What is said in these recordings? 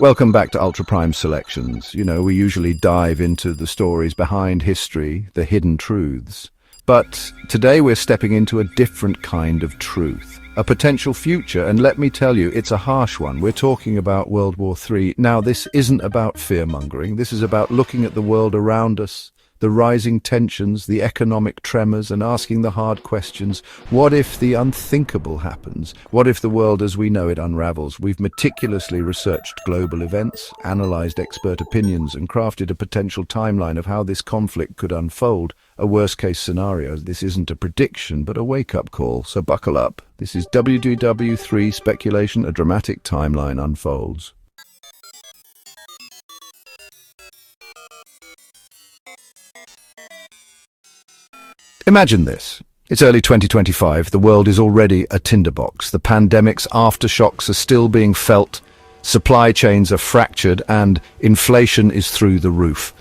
Welcome back to Ultra Prime Selections. We usually dive into the stories behind history, the hidden truths. But today we're stepping into a different kind of truth, a potential future, and let me tell you, it's a harsh one. We're talking about World War III. Now, this isn't about fear-mongering. This is about looking at the world around us, the rising tensions, the economic tremors, and asking the hard questions. What if the unthinkable happens? What if the world as we know it unravels? We've meticulously researched global events, analyzed expert opinions, and crafted a potential timeline of how this conflict could unfold. A worst-case scenario. This isn't a prediction, but a wake-up call, so buckle up. This is WW3 Speculation, a dramatic timeline unfolds. Imagine this. It's early 2025. The world is already a tinderbox. The pandemic's aftershocks are still being felt. Supply chains are fractured and inflation is through the roof.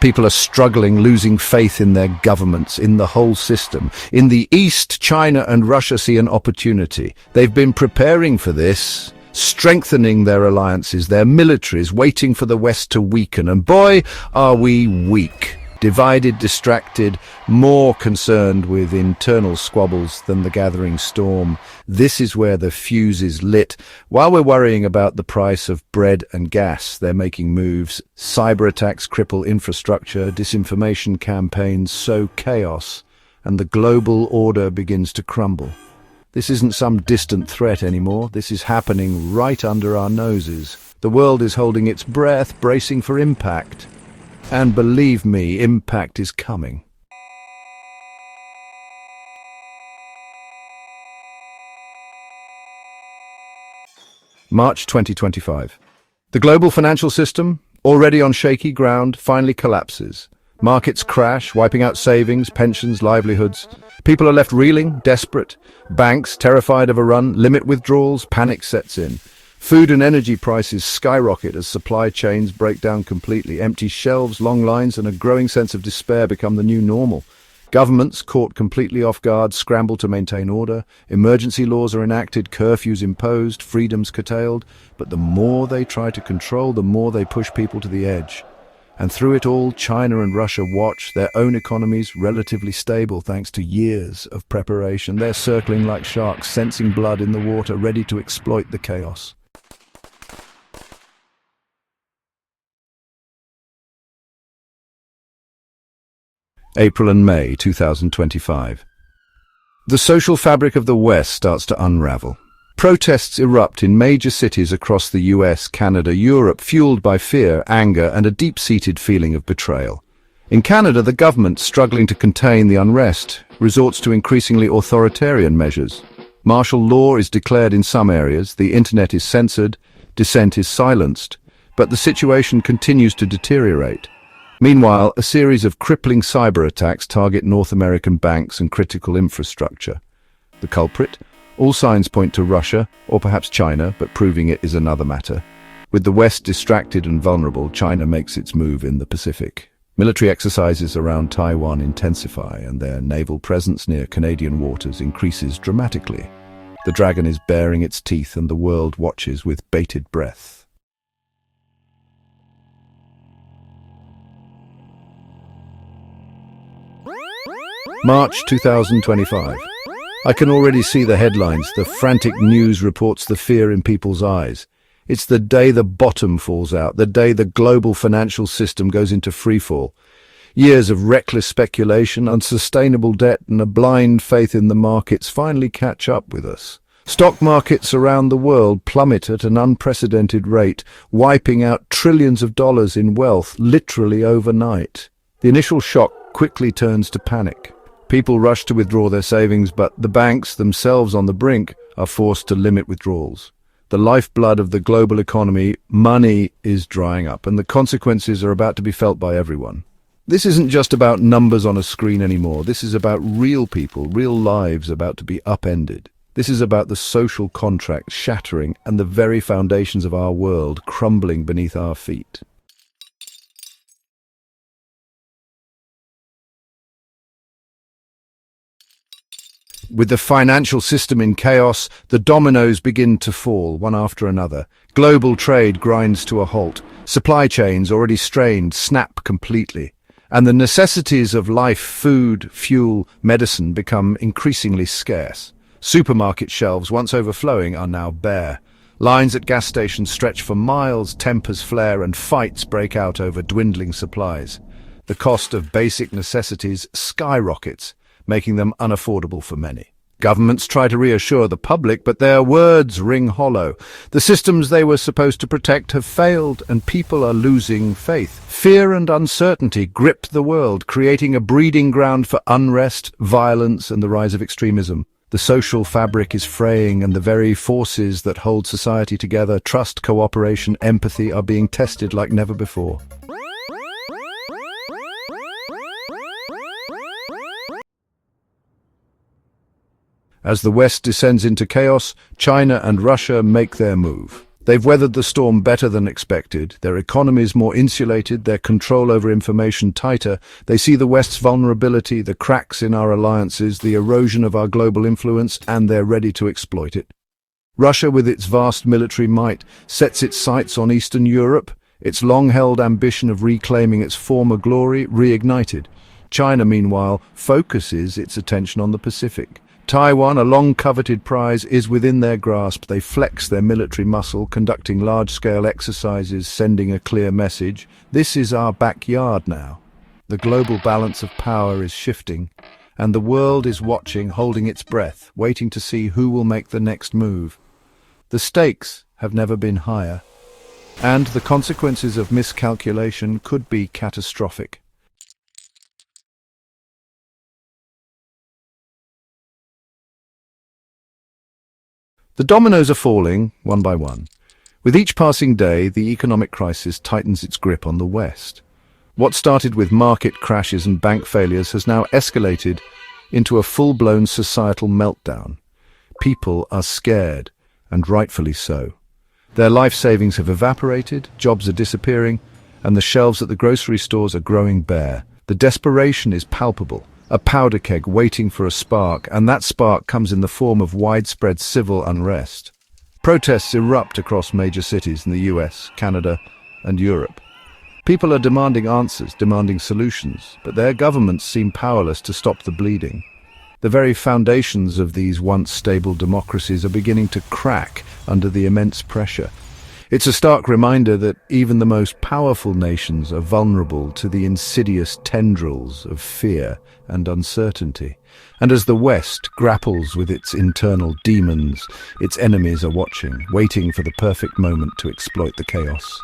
People are struggling, losing faith in their governments, in the whole system. In the East, China and Russia see an opportunity. They've been preparing for this, strengthening their alliances, their militaries, waiting for the West to weaken. And boy, are we weak. Divided, distracted, more concerned with internal squabbles than the gathering storm. This is where the fuse is lit. While we're worrying about the price of bread and gas, they're making moves. Cyber attacks cripple infrastructure, disinformation campaigns sow chaos, and the global order begins to crumble. This isn't some distant threat anymore. This is happening right under our noses. The world is holding its breath, bracing for impact. And believe me, impact is coming. March 2025. The global financial system, already on shaky ground, finally collapses. Markets crash, wiping out savings, pensions, livelihoods. People are left reeling, desperate. Banks, terrified of a run, limit withdrawals, panic sets in. Food and energy prices skyrocket as supply chains break down completely. Empty shelves, long lines, and a growing sense of despair become the new normal. Governments, caught completely off guard, scramble to maintain order. Emergency laws are enacted, curfews imposed, freedoms curtailed. But the more they try to control, the more they push people to the edge. And through it all, China and Russia watch, their own economies relatively stable thanks to years of preparation. They're circling like sharks, sensing blood in the water, ready to exploit the chaos. April and May 2025. The social fabric of the West starts to unravel. Protests erupt in major cities across the US, Canada, Europe, fueled by fear, anger, and a deep-seated feeling of betrayal. In Canada, the government, struggling to contain the unrest, resorts to increasingly authoritarian measures. Martial law is declared in some areas, the internet is censored, dissent is silenced, but the situation continues to deteriorate. Meanwhile, a series of crippling cyber attacks target North American banks and critical infrastructure. The culprit? All signs point to Russia, or perhaps China, but proving it is another matter. With the West distracted and vulnerable, China makes its move in the Pacific. Military exercises around Taiwan intensify, and their naval presence near Canadian waters increases dramatically. The dragon is baring its teeth, and the world watches with bated breath. March 2025. I can already see the headlines, the frantic news reports, the fear in people's eyes. It's the day the bottom falls out, the day the global financial system goes into freefall. Years of reckless speculation, unsustainable debt, and a blind faith in the markets finally catch up with us. Stock markets around the world plummet at an unprecedented rate, wiping out trillions of dollars in wealth literally overnight. The initial shock quickly turns to panic. People rush to withdraw their savings, but the banks, themselves on the brink, are forced to limit withdrawals. The lifeblood of the global economy, money, is drying up, and the consequences are about to be felt by everyone. This isn't just about numbers on a screen anymore. This is about real people, real lives about to be upended. This is about the social contract shattering and the very foundations of our world crumbling beneath our feet. With the financial system in chaos, the dominoes begin to fall, one after another. Global trade grinds to a halt. Supply chains, already strained, snap completely. And the necessities of life, food, fuel, medicine, become increasingly scarce. Supermarket shelves, once overflowing, are now bare. Lines at gas stations stretch for miles, tempers flare, and fights break out over dwindling supplies. The cost of basic necessities skyrockets, making them unaffordable for many. Governments try to reassure the public, but their words ring hollow. The systems they were supposed to protect have failed, and people are losing faith. Fear and uncertainty grip the world, creating a breeding ground for unrest, violence, and the rise of extremism. The social fabric is fraying, and the very forces that hold society together, trust, cooperation, empathy, are being tested like never before. As the West descends into chaos, China and Russia make their move. They've weathered the storm better than expected, their economies more insulated, their control over information tighter. They see the West's vulnerability, the cracks in our alliances, the erosion of our global influence, and they're ready to exploit it. Russia, with its vast military might, sets its sights on Eastern Europe, its long-held ambition of reclaiming its former glory reignited. China, meanwhile, focuses its attention on the Pacific. Taiwan, a long-coveted prize, is within their grasp. They flex their military muscle, conducting large-scale exercises, sending a clear message. This is our backyard now. The global balance of power is shifting, and the world is watching, holding its breath, waiting to see who will make the next move. The stakes have never been higher, and the consequences of miscalculation could be catastrophic. The dominoes are falling, one by one. With each passing day, the economic crisis tightens its grip on the West. What started with market crashes and bank failures has now escalated into a full-blown societal meltdown. People are scared, and rightfully so. Their life savings have evaporated, jobs are disappearing, and the shelves at the grocery stores are growing bare. The desperation is palpable. A powder keg waiting for a spark, and that spark comes in the form of widespread civil unrest. Protests erupt across major cities in the US, Canada, and Europe. People are demanding answers, demanding solutions, but their governments seem powerless to stop the bleeding. The very foundations of these once stable democracies are beginning to crack under the immense pressure. It's a stark reminder that even the most powerful nations are vulnerable to the insidious tendrils of fear and uncertainty. And as the West grapples with its internal demons, its enemies are watching, waiting for the perfect moment to exploit the chaos.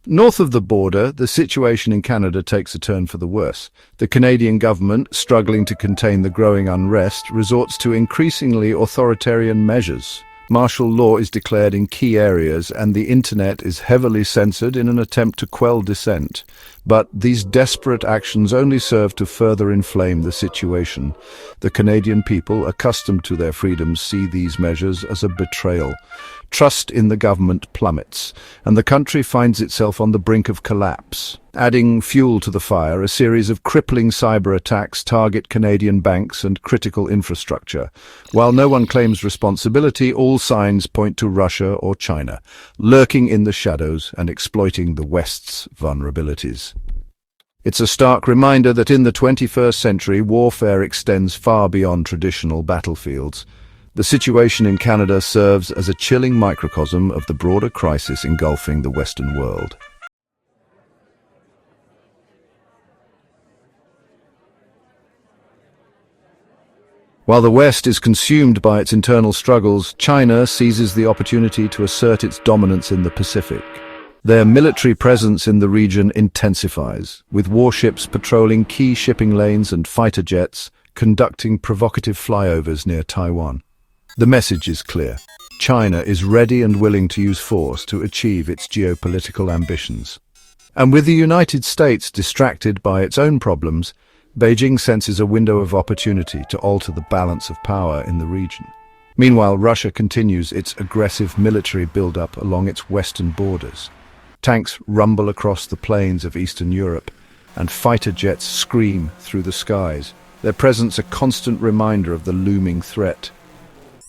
North of the border, the situation in Canada takes a turn for the worse. The Canadian government, struggling to contain the growing unrest, resorts to increasingly authoritarian measures. Martial law is declared in key areas, and the internet is heavily censored in an attempt to quell dissent. But these desperate actions only serve to further inflame the situation. The Canadian people, accustomed to their freedoms, see these measures as a betrayal. Trust in the government plummets, and the country finds itself on the brink of collapse. Adding fuel to the fire, a series of crippling cyber attacks target Canadian banks and critical infrastructure. While no one claims responsibility, all signs point to Russia or China, lurking in the shadows and exploiting the West's vulnerabilities. It's a stark reminder that in the 21st century, warfare extends far beyond traditional battlefields. The situation in Canada serves as a chilling microcosm of the broader crisis engulfing the Western world. While the West is consumed by its internal struggles, China seizes the opportunity to assert its dominance in the Pacific. Their military presence in the region intensifies, with warships patrolling key shipping lanes and fighter jets conducting provocative flyovers near Taiwan. The message is clear. China is ready and willing to use force to achieve its geopolitical ambitions. And with the United States distracted by its own problems, Beijing senses a window of opportunity to alter the balance of power in the region. Meanwhile, Russia continues its aggressive military buildup along its western borders. Tanks rumble across the plains of Eastern Europe, and fighter jets scream through the skies, their presence a constant reminder of the looming threat.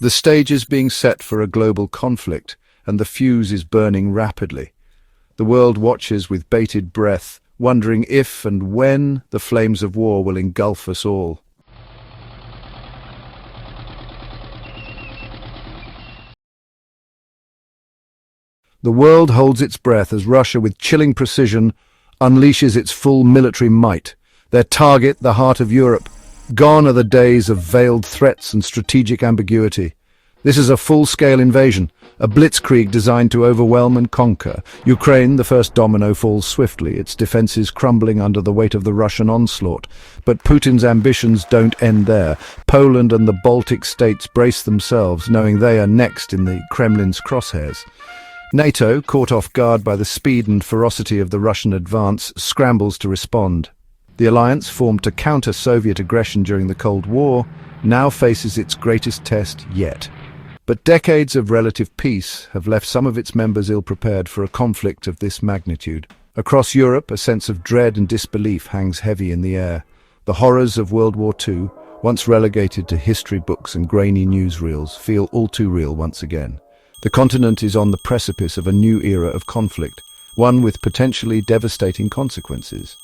The stage is being set for a global conflict, and the fuse is burning rapidly. The world watches with bated breath, wondering if and when the flames of war will engulf us all. The world holds its breath as Russia, with chilling precision, unleashes its full military might. Their target, the heart of Europe. Gone are the days of veiled threats and strategic ambiguity. This is a full-scale invasion, a blitzkrieg designed to overwhelm and conquer. Ukraine, the first domino, falls swiftly, its defenses crumbling under the weight of the Russian onslaught. But Putin's ambitions don't end there. Poland and the Baltic states brace themselves, knowing they are next in the Kremlin's crosshairs. Nato, caught off guard by the speed and ferocity of the Russian advance, scrambles to respond. The alliance, formed to counter Soviet aggression during the Cold War, now faces its greatest test yet. But decades of relative peace have left some of its members ill-prepared for a conflict of this magnitude. Across Europe, a sense of dread and disbelief hangs heavy in the air. The horrors of World War II, once relegated to history books and grainy newsreels, feel all too real once again. The continent is on the precipice of a new era of conflict, one with potentially devastating consequences.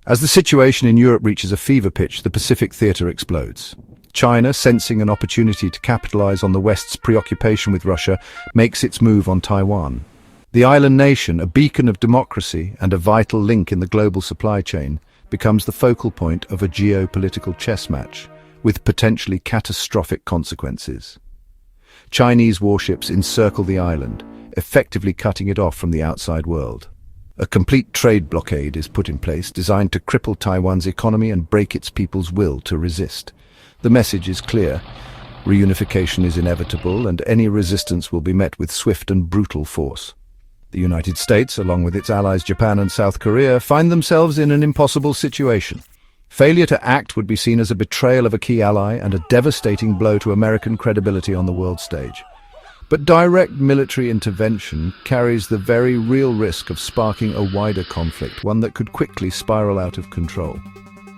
As the situation in Europe reaches a fever pitch, the Pacific theater explodes. China, sensing an opportunity to capitalize on the West's preoccupation with Russia, makes its move on Taiwan. The island nation, a beacon of democracy and a vital link in the global supply chain, becomes the focal point of a geopolitical chess match, with potentially catastrophic consequences. Chinese warships encircle the island, effectively cutting it off from the outside world. A complete trade blockade is put in place, designed to cripple Taiwan's economy and break its people's will to resist. The message is clear: reunification is inevitable, and any resistance will be met with swift and brutal force. The United States, along with its allies Japan and South Korea, find themselves in an impossible situation. Failure to act would be seen as a betrayal of a key ally and a devastating blow to American credibility on the world stage. But direct military intervention carries the very real risk of sparking a wider conflict, one that could quickly spiral out of control.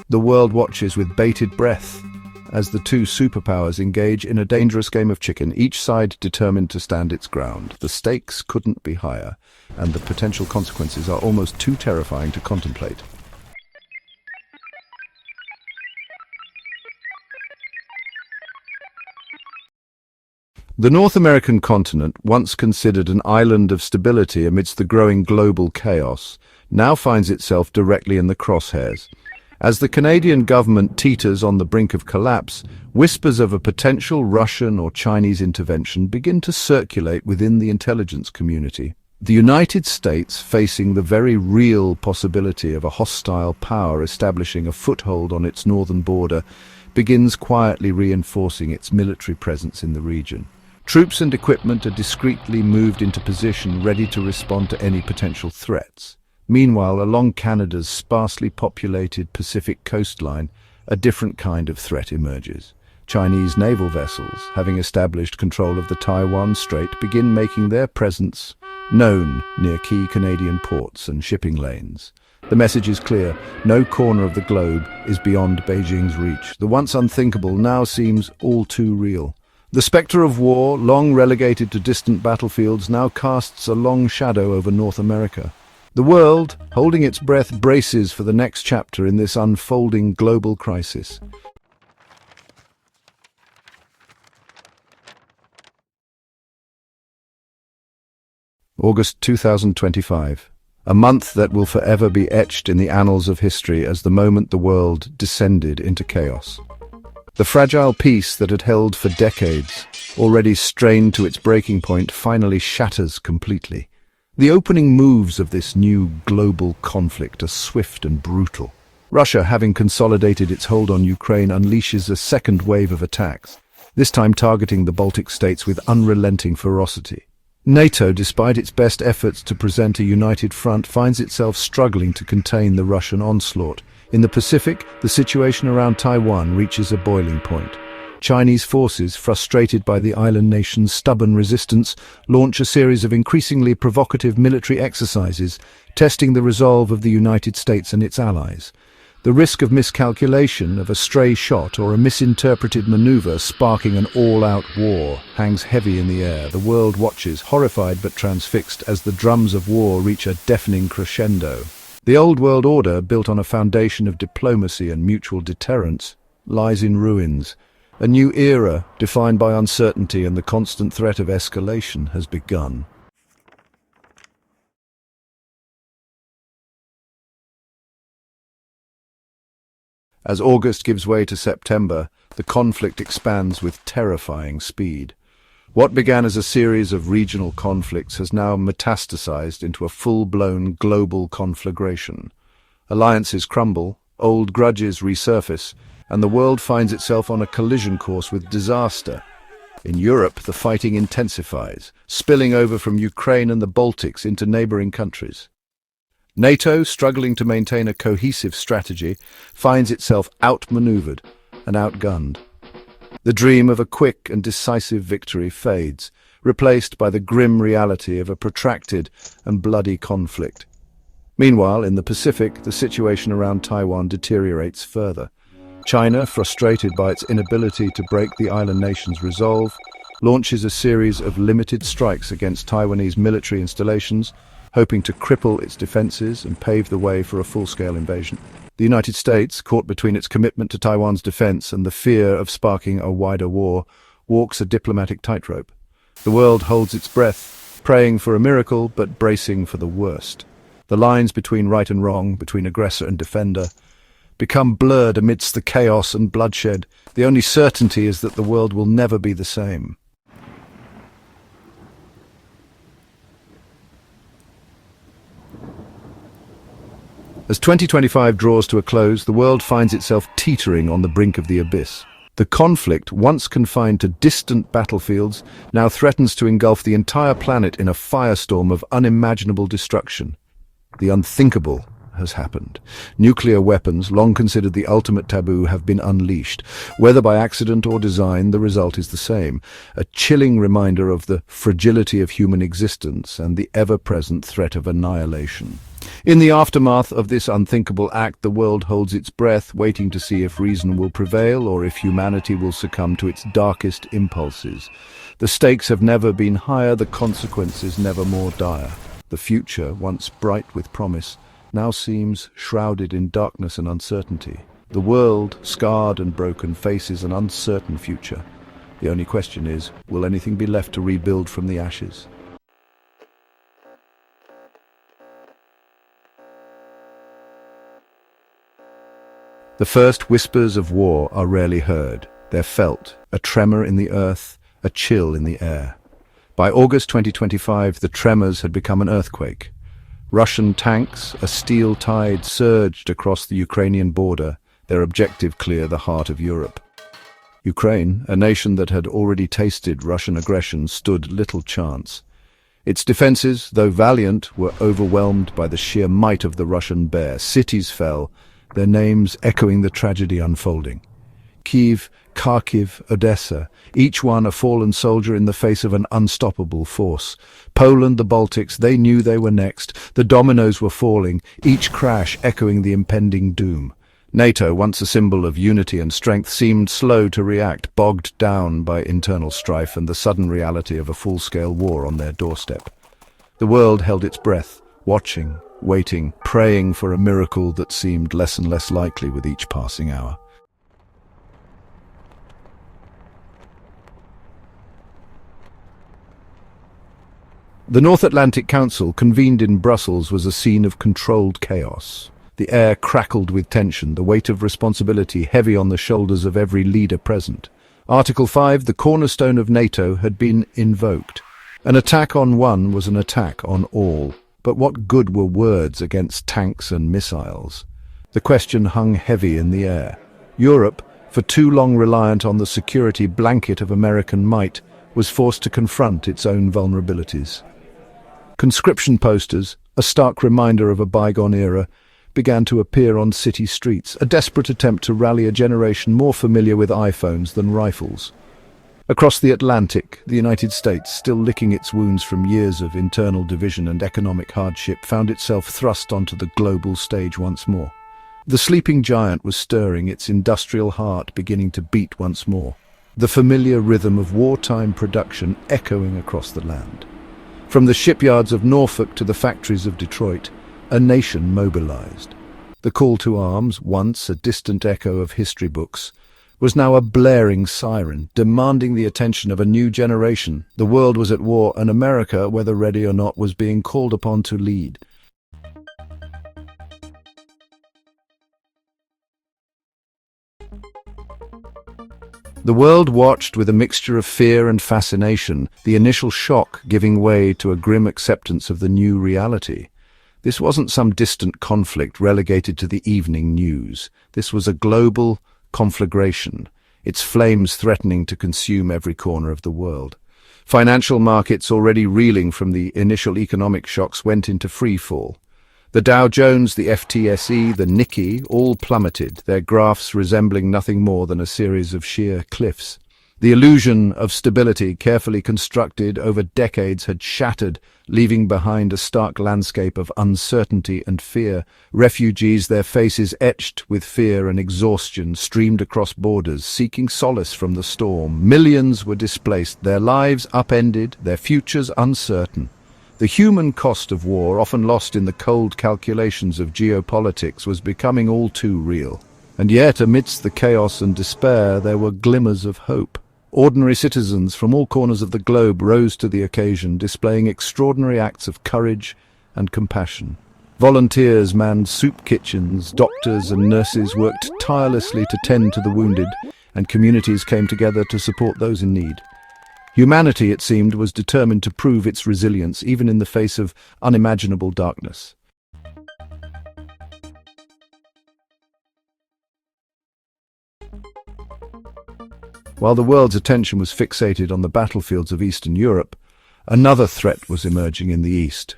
The world watches with bated breath as the two superpowers engage in a dangerous game of chicken, each side determined to stand its ground. The stakes couldn't be higher, and the potential consequences are almost too terrifying to contemplate. The North American continent, once considered an island of stability amidst the growing global chaos, now finds itself directly in the crosshairs. As the Canadian government teeters on the brink of collapse, whispers of a potential Russian or Chinese intervention begin to circulate within the intelligence community. The United States, facing the very real possibility of a hostile power establishing a foothold on its northern border, begins quietly reinforcing its military presence in the region. Troops and equipment are discreetly moved into position, ready to respond to any potential threats. Meanwhile, along Canada's sparsely populated Pacific coastline, a different kind of threat emerges. Chinese naval vessels, having established control of the Taiwan Strait, begin making their presence known near key Canadian ports and shipping lanes. The message is clear: no corner of the globe is beyond Beijing's reach. The once unthinkable now seems all too real. The spectre of war, long relegated to distant battlefields, now casts a long shadow over North America. The world, holding its breath, braces for the next chapter in this unfolding global crisis. August 2025. A month that will forever be etched in the annals of history as the moment the world descended into chaos. The fragile peace that had held for decades, already strained to its breaking point, finally shatters completely. The opening moves of this new global conflict are swift and brutal. Russia, having consolidated its hold on Ukraine, unleashes a second wave of attacks, this time targeting the Baltic states with unrelenting ferocity. NATO, despite its best efforts to present a united front, finds itself struggling to contain the Russian onslaught. In the Pacific, the situation around Taiwan reaches a boiling point. Chinese forces, frustrated by the island nation's stubborn resistance, launch a series of increasingly provocative military exercises, testing the resolve of the United States and its allies. The risk of miscalculation, of a stray shot or a misinterpreted maneuver sparking an all-out war hangs heavy in the air. The world watches, horrified but transfixed, as the drums of war reach a deafening crescendo. The old world order, built on a foundation of diplomacy and mutual deterrence, lies in ruins. A new era, defined by uncertainty and the constant threat of escalation, has begun. As August gives way to September, the conflict expands with terrifying speed. What began as a series of regional conflicts has now metastasized into a full-blown global conflagration. Alliances crumble, old grudges resurface, and the world finds itself on a collision course with disaster. In Europe, the fighting intensifies, spilling over from Ukraine and the Baltics into neighboring countries. NATO, struggling to maintain a cohesive strategy, finds itself outmaneuvered and outgunned. The dream of a quick and decisive victory fades, replaced by the grim reality of a protracted and bloody conflict. Meanwhile, in the Pacific, the situation around Taiwan deteriorates further. China, frustrated by its inability to break the island nation's resolve, launches a series of limited strikes against Taiwanese military installations, hoping to cripple its defenses and pave the way for a full-scale invasion. The United States, caught between its commitment to Taiwan's defense and the fear of sparking a wider war, walks a diplomatic tightrope. The world holds its breath, praying for a miracle but bracing for the worst. The lines between right and wrong, between aggressor and defender, become blurred amidst the chaos and bloodshed. The only certainty is that the world will never be the same. As 2025 draws to a close, the world finds itself teetering on the brink of the abyss. The conflict, once confined to distant battlefields, now threatens to engulf the entire planet in a firestorm of unimaginable destruction. The unthinkable has happened. Nuclear weapons, long considered the ultimate taboo, have been unleashed. Whether by accident or design, the result is the same. A chilling reminder of the fragility of human existence and the ever-present threat of annihilation. In the aftermath of this unthinkable act, the world holds its breath, waiting to see if reason will prevail or if humanity will succumb to its darkest impulses. The stakes have never been higher, the consequences never more dire. The future, once bright with promise, now seems shrouded in darkness and uncertainty. The world, scarred and broken, faces an uncertain future. The only question is, will anything be left to rebuild from the ashes? The first whispers of war are rarely heard. They're felt, a tremor in the earth, a chill in the air. By August 2025, the tremors had become an earthquake. Russian tanks, a steel tide, surged across the Ukrainian border, their objective clear: the heart of Europe. Ukraine, a nation that had already tasted Russian aggression, stood little chance. Its defenses, though valiant, were overwhelmed by the sheer might of the Russian bear. Cities fell, their names echoing the tragedy unfolding. Kyiv, Kharkiv, Odessa, each one a fallen soldier in the face of an unstoppable force. Poland, the Baltics, they knew they were next. The dominoes were falling, each crash echoing the impending doom. NATO, once a symbol of unity and strength, seemed slow to react, bogged down by internal strife and the sudden reality of a full-scale war on their doorstep. The world held its breath, watching, waiting, praying for a miracle that seemed less and less likely with each passing hour. The North Atlantic Council, convened in Brussels, was a scene of controlled chaos. The air crackled with tension, the weight of responsibility heavy on the shoulders of every leader present. Article 5, the cornerstone of NATO, had been invoked. An attack on one was an attack on all. But what good were words against tanks and missiles? The question hung heavy in the air. Europe, for too long reliant on the security blanket of American might, was forced to confront its own vulnerabilities. Conscription posters, a stark reminder of a bygone era, began to appear on city streets, a desperate attempt to rally a generation more familiar with iPhones than rifles. Across the Atlantic, the United States, still licking its wounds from years of internal division and economic hardship, found itself thrust onto the global stage once more. The sleeping giant was stirring, its industrial heart beginning to beat once more, the familiar rhythm of wartime production echoing across the land. From the shipyards of Norfolk to the factories of Detroit, a nation mobilized. The call to arms, once a distant echo of history books, was now a blaring siren, demanding the attention of a new generation. The world was at war, and America, whether ready or not, was being called upon to lead. The world watched with a mixture of fear and fascination, the initial shock giving way to a grim acceptance of the new reality. This wasn't some distant conflict relegated to the evening news. This was a global conflagration, its flames threatening to consume every corner of the world. Financial markets, already reeling from the initial economic shocks, went into free fall. The Dow Jones, the FTSE, the Nikkei all plummeted, their graphs resembling nothing more than a series of sheer cliffs. The illusion of stability, carefully constructed over decades, had shattered, leaving behind a stark landscape of uncertainty and fear. Refugees, their faces etched with fear and exhaustion, streamed across borders, seeking solace from the storm. Millions were displaced, their lives upended, their futures uncertain. The human cost of war, often lost in the cold calculations of geopolitics, was becoming all too real. And yet, amidst the chaos and despair, there were glimmers of hope. Ordinary citizens from all corners of the globe rose to the occasion, displaying extraordinary acts of courage and compassion. Volunteers manned soup kitchens, doctors and nurses worked tirelessly to tend to the wounded, and communities came together to support those in need. Humanity, it seemed, was determined to prove its resilience, even in the face of unimaginable darkness. While the world's attention was fixated on the battlefields of Eastern Europe, another threat was emerging in the East.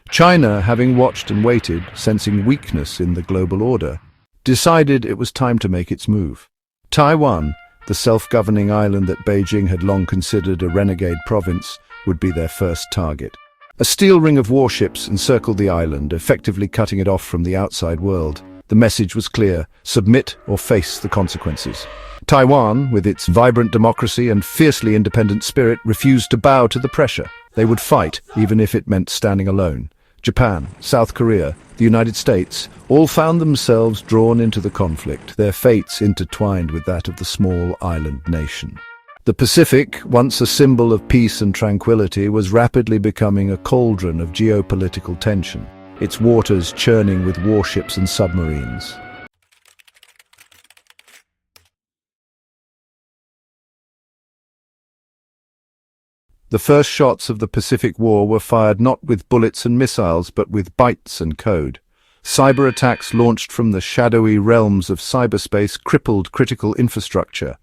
China, having watched and waited, sensing weakness in the global order, decided it was time to make its move. Taiwan, the self-governing island that Beijing had long considered a renegade province, would be their first target. A steel ring of warships encircled the island, effectively cutting it off from the outside world. The message was clear: submit or face the consequences. Taiwan, with its vibrant democracy and fiercely independent spirit, refused to bow to the pressure. They would fight, even if it meant standing alone. Japan, South Korea, the United States, all found themselves drawn into the conflict, their fates intertwined with that of the small island nation. The Pacific, once a symbol of peace and tranquility, was rapidly becoming a cauldron of geopolitical tension, its waters churning with warships and submarines. The first shots of the Pacific War were fired not with bullets and missiles, but with bytes and code. Cyber attacks launched from the shadowy realms of cyberspace crippled critical infrastructure.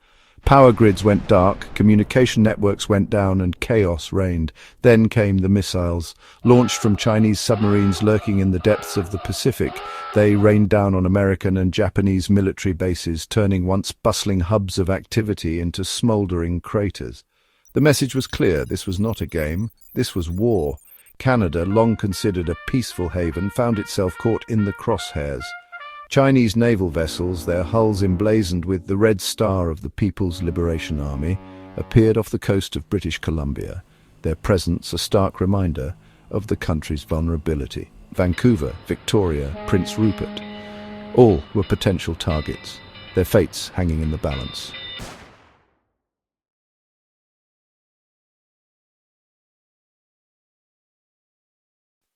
Power grids went dark, communication networks went down, and chaos reigned. Then came the missiles. Launched from Chinese submarines lurking in the depths of the Pacific, they rained down on American and Japanese military bases, turning once bustling hubs of activity into smoldering craters. The message was clear: this was not a game, this was war. Canada, long considered a peaceful haven, found itself caught in the crosshairs. Chinese naval vessels, their hulls emblazoned with the red star of the People's Liberation Army, appeared off the coast of British Columbia, their presence a stark reminder of the country's vulnerability. Vancouver, Victoria, Prince Rupert, all were potential targets, their fates hanging in the balance.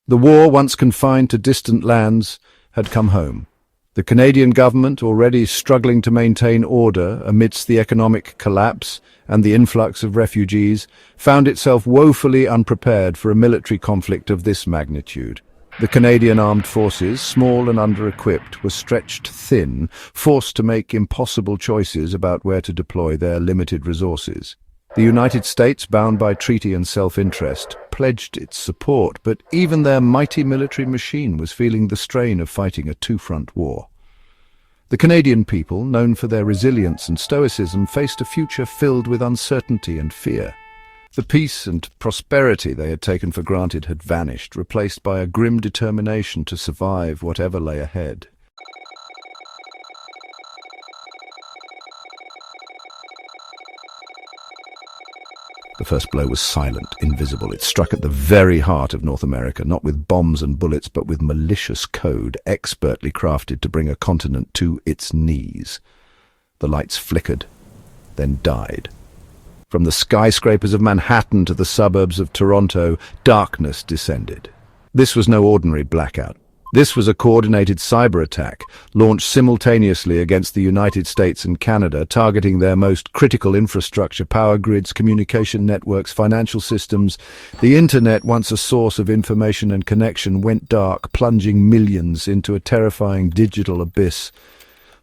The war, once confined to distant lands, had come home. The Canadian government, already struggling to maintain order amidst the economic collapse and the influx of refugees, found itself woefully unprepared for a military conflict of this magnitude. The Canadian armed forces, small and under-equipped, were stretched thin, forced to make impossible choices about where to deploy their limited resources. The United States, bound by treaty and self-interest, pledged its support, but even their mighty military machine was feeling the strain of fighting a two-front war. The Canadian people, known for their resilience and stoicism, faced a future filled with uncertainty and fear. The peace and prosperity they had taken for granted had vanished, replaced by a grim determination to survive whatever lay ahead. The first blow was silent, invisible. It struck at the very heart of North America, not with bombs and bullets, but with malicious code, expertly crafted to bring a continent to its knees. The lights flickered, then died. From the skyscrapers of Manhattan to the suburbs of Toronto, darkness descended. This was no ordinary blackout. This was a coordinated cyber attack, launched simultaneously against the United States and Canada, targeting their most critical infrastructure, power grids, communication networks, financial systems. The internet, once a source of information and connection, went dark, plunging millions into a terrifying digital abyss.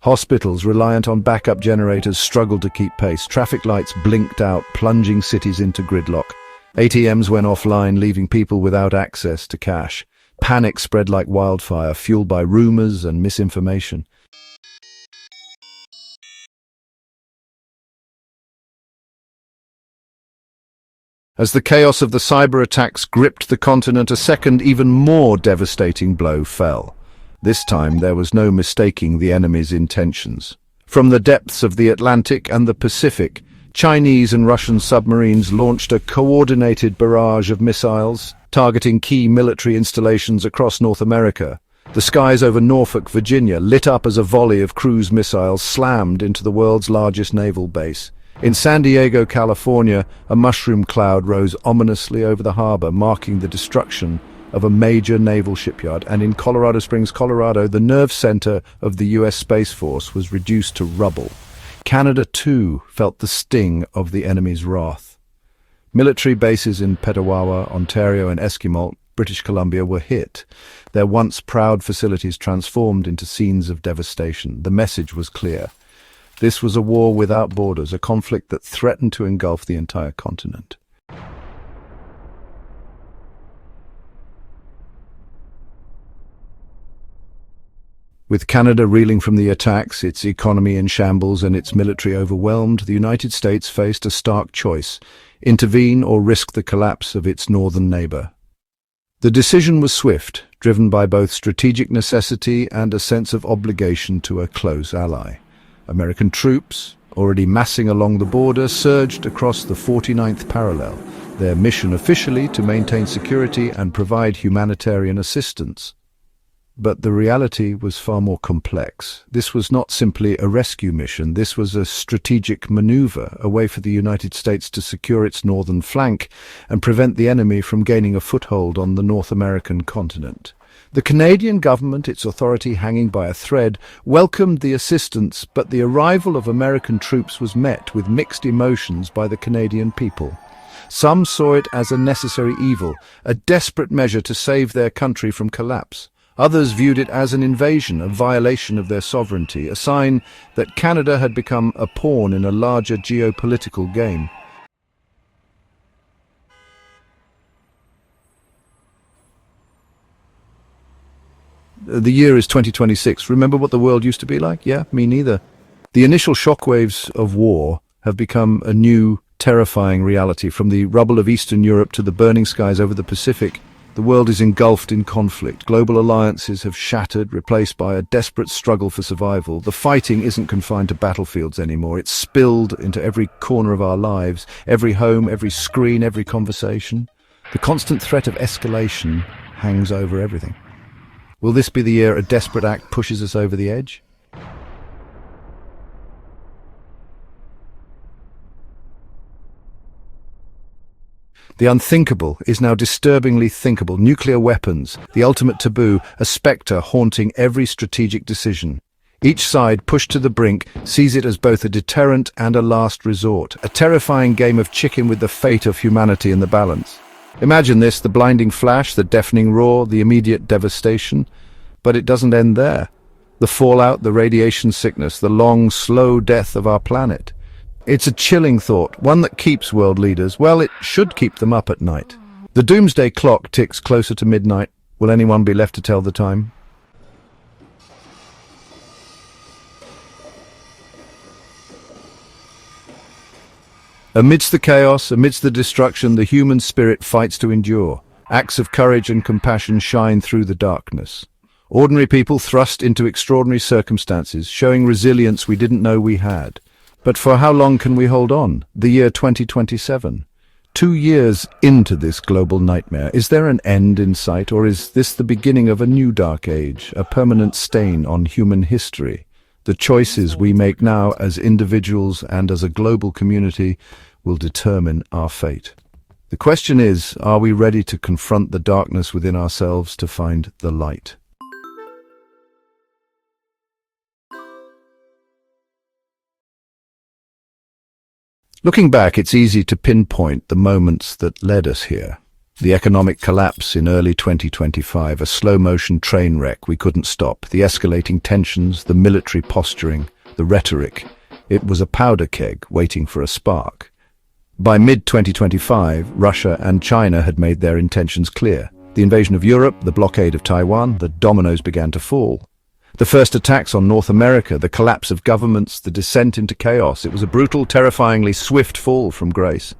Hospitals, reliant on backup generators, struggled to keep pace. Traffic lights blinked out, plunging cities into gridlock. ATMs went offline, leaving people without access to cash. Panic spread like wildfire, fueled by rumors and misinformation. As the chaos of the cyber attacks gripped the continent, a second, even more devastating blow fell. This time there was no mistaking the enemy's intentions. From the depths of the Atlantic and the Pacific, Chinese and Russian submarines launched a coordinated barrage of missiles, targeting key military installations across North America. The skies over Norfolk, Virginia, lit up as a volley of cruise missiles slammed into the world's largest naval base. In San Diego, California, a mushroom cloud rose ominously over the harbor, marking the destruction of a major naval shipyard. And in Colorado Springs, Colorado, the nerve center of the U.S. Space Force was reduced to rubble. Canada, too, felt the sting of the enemy's wrath. Military bases in Petawawa, Ontario, and Esquimalt, British Columbia, were hit, their once proud facilities transformed into scenes of devastation. The message was clear. This was a war without borders, a conflict that threatened to engulf the entire continent. With Canada reeling from the attacks, its economy in shambles, and its military overwhelmed, the United States faced a stark choice: intervene or risk the collapse of its northern neighbor. The decision was swift, driven by both strategic necessity and a sense of obligation to a close ally. American troops, already massing along the border, surged across the 49th parallel, their mission officially to maintain security and provide humanitarian assistance. But the reality was far more complex. This was not simply a rescue mission. This was a strategic maneuver, a way for the United States to secure its northern flank and prevent the enemy from gaining a foothold on the North American continent. The Canadian government, its authority hanging by a thread, welcomed the assistance, but the arrival of American troops was met with mixed emotions by the Canadian people. Some saw it as a necessary evil, a desperate measure to save their country from collapse. Others viewed it as an invasion, a violation of their sovereignty, a sign that Canada had become a pawn in a larger geopolitical game. The year is 2026. Remember what the world used to be like? Yeah, me neither. The initial shockwaves of war have become a new, terrifying reality. From the rubble of Eastern Europe to the burning skies over the Pacific, the world is engulfed in conflict. Global alliances have shattered, replaced by a desperate struggle for survival. The fighting isn't confined to battlefields anymore. It's spilled into every corner of our lives, every home, every screen, every conversation. The constant threat of escalation hangs over everything. Will this be the year a desperate act pushes us over the edge? The unthinkable is now disturbingly thinkable. Nuclear weapons, the ultimate taboo, a spectre haunting every strategic decision. Each side, pushed to the brink, sees it as both a deterrent and a last resort, a terrifying game of chicken with the fate of humanity in the balance. Imagine this: the blinding flash, the deafening roar, the immediate devastation. But it doesn't end there. The fallout, the radiation sickness, the long, slow death of our planet. It's a chilling thought, one that keeps world leaders, well, it should keep them up at night. The doomsday clock ticks closer to midnight. Will anyone be left to tell the time? Amidst the chaos, amidst the destruction, the human spirit fights to endure. Acts of courage and compassion shine through the darkness. Ordinary people thrust into extraordinary circumstances, showing resilience we didn't know we had. But for how long can we hold on? The year 2027. 2 years into this global nightmare, is there an end in sight, or is this the beginning of a new dark age, a permanent stain on human history? The choices we make now as individuals and as a global community will determine our fate. The question is, are we ready to confront the darkness within ourselves to find the light? Looking back, it's easy to pinpoint the moments that led us here. The economic collapse in early 2025, a slow-motion train wreck we couldn't stop, the escalating tensions, the military posturing, the rhetoric. It was a powder keg waiting for a spark. By mid-2025, Russia and China had made their intentions clear. The invasion of Europe, the blockade of Taiwan, the dominoes began to fall. The first attacks on North America, the collapse of governments, the descent into chaos. It was a brutal, terrifyingly swift fall from grace.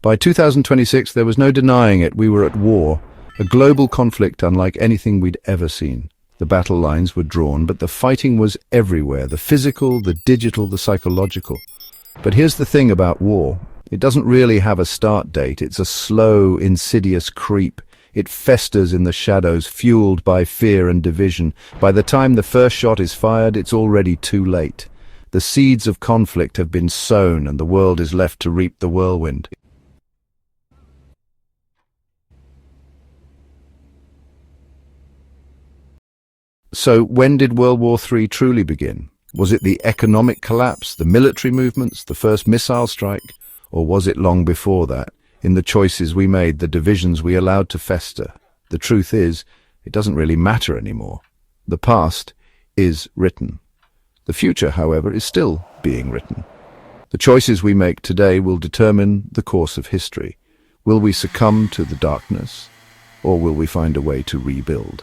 By 2026, there was no denying it. We were at war, a global conflict unlike anything we'd ever seen. The battle lines were drawn, but the fighting was everywhere, the physical, the digital, the psychological. But here's the thing about war. It doesn't really have a start date. It's a slow, insidious creep. It festers in the shadows, fueled by fear and division. By the time the first shot is fired, it's already too late. The seeds of conflict have been sown, and the world is left to reap the whirlwind. So when did World War III truly begin? Was it the economic collapse, the military movements, the first missile strike? Or was it long before that, in the choices we made, the divisions we allowed to fester? The truth is, it doesn't really matter anymore. The past is written. The future, however, is still being written. The choices we make today will determine the course of history. Will we succumb to the darkness, or will we find a way to rebuild?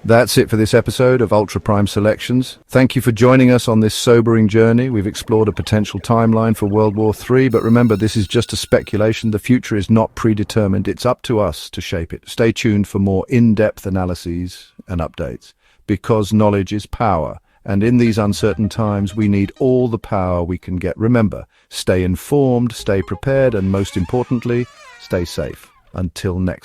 That's it for this episode of Ultra Prime Selections. Thank you for joining us on this sobering journey. We've explored a potential timeline for World War III, but remember, this is just a speculation. The future is not predetermined. It's up to us to shape it. Stay tuned for more in-depth analyses and updates, because knowledge is power, and in these uncertain times, we need all the power we can get. Remember, stay informed, stay prepared, and most importantly, stay safe. Until next